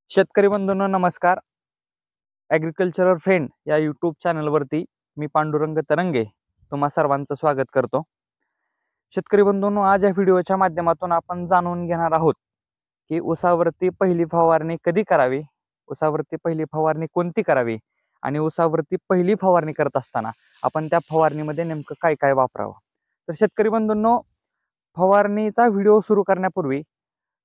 शेतकरी बंधूंनो नमस्कार. Agricultural friend या यूट्यूब चॅनलवरती मी पांडुरंग तरंगे तुम्हा सर्वांचं स्वागत करतो. शेतकरी बंधूंनो, आज या व्हिडिओच्या माध्यमातून आपण जाणून घेणार आहोत की ऊसावरती पहिली फवारणी कधी करावी, ऊसावरती पहिली फवारणी कोणती करावी आणि ऊसावरती पहिली फवारणी करत असताना आपण त्या फवारणीमध्ये नेमकं काय काय वापरावं. तर शेतकरी बंधूंनो, फवारणीचा व्हिडिओ सुरू करण्यापूर्वी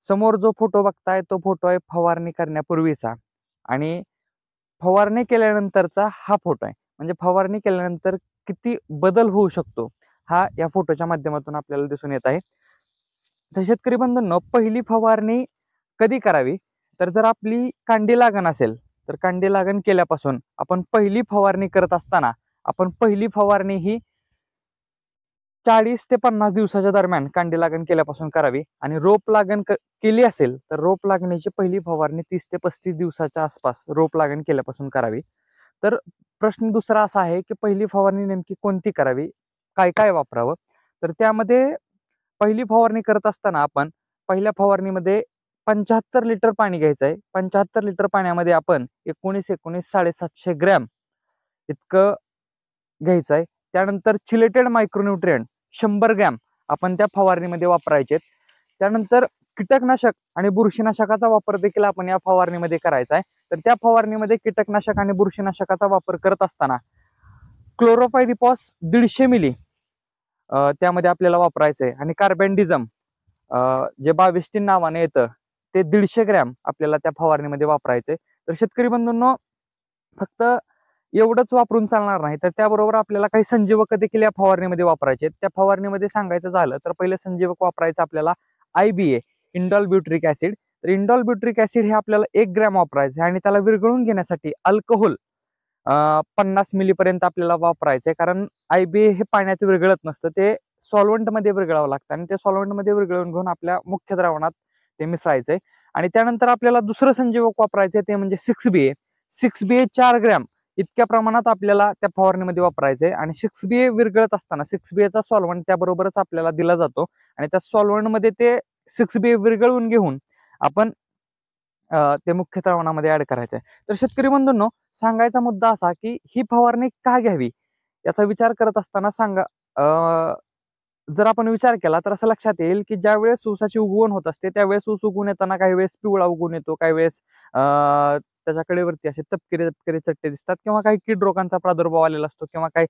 समोर जो फोटो बघताय तो फोटो आहे फवारणी करण्यापूर्वीचा आणि फवारणी केल्यानंतरचा हा फोटो आहे. म्हणजे फवारणी केल्यानंतर किती बदल होऊ शकतो हा या फोटोच्या माध्यमातून आपल्याला दिसून येत आहे. तर शेतकरी बंधूंनो, पहिली फवारणी कधी करावी, तर जर आपली कांडी लागण असेल तर कांडी लागण केल्यापासून आपण पहिली फवारणी करत असताना आपण पहिली फवारणी ही 40 ते 50 दिवसाच्या दरम्यान कांडी लागण केल्यापासून करावी आणि रोप लागण केली असेल तर रोप लागण्याची पहिली फवारणी 30 ते 35 दिवसाच्या आसपास रोप लागण केल्यापासून करावी. तर प्रश्न दुसरा असा आहे की पहिली फवारणी नेमकी कोणती करावी, काय काय वापरावं. तर त्यामध्ये पहिली फवारणी करत असताना आपण पहिल्या फवारणीमध्ये 75 लिटर पाणी घ्यायचं आहे. 75 लिटर पाण्यामध्ये आपण 19 ग्रॅम इतकं घ्यायचं आहे. त्यानंतर चिलेटेड मायक्रोन्यूट्रिएंट 100 ग्रॅम आपण त्या फवारणीमध्ये वापरायचे. त्यानंतर कीटकनाशक आणि बुरशीनाशकाचा वापर देखील आपण या फवारणीमध्ये करायचा आहे. तर त्या फवारणीमध्ये कीटकनाशक आणि बुरशीनाशकाचा वापर करत असताना क्लोरोपायरिफॉस 150 मिली त्यामध्ये आपल्याला वापरायचं आहे आणि कार्बेंडिझम जे 22 नावाने येतं ते 150 ग्रॅम आपल्याला त्या फवारणीमध्ये वापरायचे. तर शेतकरी बंधूंनो, फक्त एवढंच वापरून चालणार नाही, तर त्याबरोबर आपल्याला काही संजीवक देखील या फवारणीमध्ये वापरायचे. त्या फवारणीमध्ये सांगायचं झालं तर पहिले संजीवक वापरायचं आपल्याला IBA, इंडॉल ब्युट्रिक ऍसिड. तर इंडॉल ब्युट्रिक ऍसिड हे आपल्याला 1 ग्रॅम वापरायचे आणि त्याला विरघळून घेण्यासाठी अल्कोहोल 50 मिली पर्यंत आपल्याला वापरायचंय. कारण IBA हे पाण्यात विरघळत नसतं, ते सॉल्व्हंट मध्ये विरघळावं लागतं आणि ते सॉल्व्हंट मध्ये विरघळून घेऊन आपल्या मुख्य द्रावणात ते मिसळायचंय. आणि त्यानंतर आपल्याला दुसरं संजीवक वापरायचंय ते म्हणजे 6BA. 6BA 4 ग्रॅम इतक्या प्रमाणात आपल्याला त्या फवारणीमध्ये वापरायचंय. आणि 6BA विरघळत असताना 6BA चा सॉल्व्हंट त्याबरोबरच आपल्याला दिला जातो आणि त्या सॉल्व्हंट मध्ये ते 6BA विरघळून घेऊन आपण ते मुख्य द्रावणामध्ये ऍड करायचंय. तर शेतकरी बंधूंनो, सांगायचा मुद्दा असा की ही फवारणी का घ्यावी याचा विचार करत असताना जर आपण विचार केला तर असं लक्षात येईल की ज्या वेळेस ऊसाची उगवण होत असते त्यावेळेस ऊस उगवून येताना काही वेळेस पिवळा उगवून येतो, काही वेळेस त्याच्या कडेवरती असे तपकिरी तपकिरी चट्टे दिसतात किंवा काही कीड रोगांचा प्रादुर्भाव आलेला असतो किंवा काही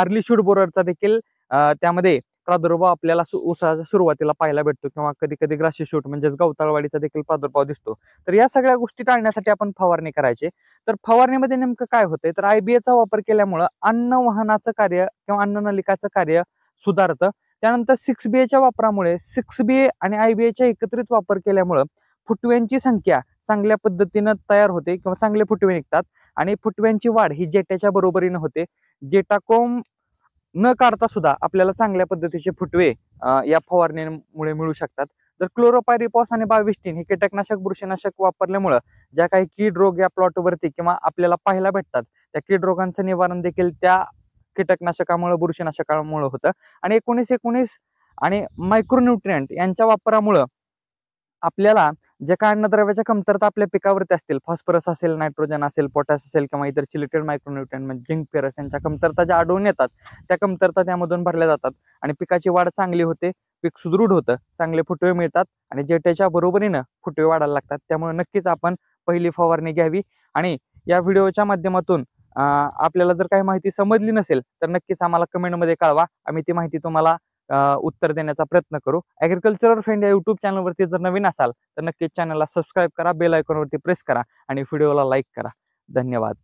अर्ली शूट बोररचा देखील त्यामध्ये प्रादुर्भाव आपल्याला ऊसाच्या सुरुवातीला पाहायला भेटतो किंवा कधी कधी ग्राशी शूट म्हणजेच गवताळवाडीचा देखील प्रादुर्भाव दिसतो. तर या सगळ्या गोष्टी टाळण्यासाठी आपण फवारणी करायची. तर फवारणीमध्ये नेमकं काय होतंय, तर IBA चा वापर केल्यामुळं अन्न वहनाचं कार्य किंवा अन्न नलिकाचं कार्य सुधारतं. त्यानंतर 6BA च्या वापरामुळे 6BA आणि IBA चा एकत्रित वापर केल्यामुळं फुटव्यांची संख्या चांगल्या पद्धतीनं तयार होते किंवा चांगले फुटवे निघतात आणि फुटव्यांची वाढ ही जेटाच्या बरोबरीने होते. जेटाकोम न काढता सुद्धा आपल्याला चांगल्या पद्धतीचे फुटवे या फवारणीमुळे मिळू शकतात. तर क्लोरोपायरिफॉस आणि 22 हे कीटकनाशक बुरशीनाशक वापरल्यामुळे ज्या काही कीड रोग या प्लॉटवरती किंवा आपल्याला पाहायला भेटतात त्या कीड रोगांचं निवारण देखील त्या कीटकनाशकामुळे बुरशीनाशकामुळे होतं. आणि 19 आणि मायक्रोन्यूट्रिएंट यांच्या वापरामुळे आपल्याला जे काय अन्नद्रव्याच्या कमतरता आपल्या पिकावरती असतील, फॉस्फरस असेल, नायट्रोजन असेल, पोटॅश असेल किंवा इतर चिलेटेड मायक्रोन्यूट्रिएंट म्हणजे झिंक, फेरस यांच्या कमतरता ज्या आढळून येतात त्या कमतरता त्यामधून भरल्या जातात आणि पिकाची वाढ चांगली होते, पीक सुदृढ होतं, चांगले फुटवे मिळतात आणि जेटेच्या बरोबरीनं फुटवे वाढायला लागतात. त्यामुळे नक्कीच आपण पहिली फवारणी घ्यावी. आणि या व्हिडिओच्या माध्यमातून आपल्याला जर काही माहिती समजली नसेल तर नक्कीच आम्हाला कमेंटमध्ये कळवा, आम्ही ती माहिती तुम्हाला उत्तर देण्याचा प्रयत्न करू. ॲग्रिकल्चरल फ्रेंड या युट्यूब चॅनलवरती जर नवीन असाल तर नक्कीच चॅनलला सबस्क्राईब करा, बेल आयकॉनवरती प्रेस करा आणि व्हिडिओला लाईक करा. धन्यवाद.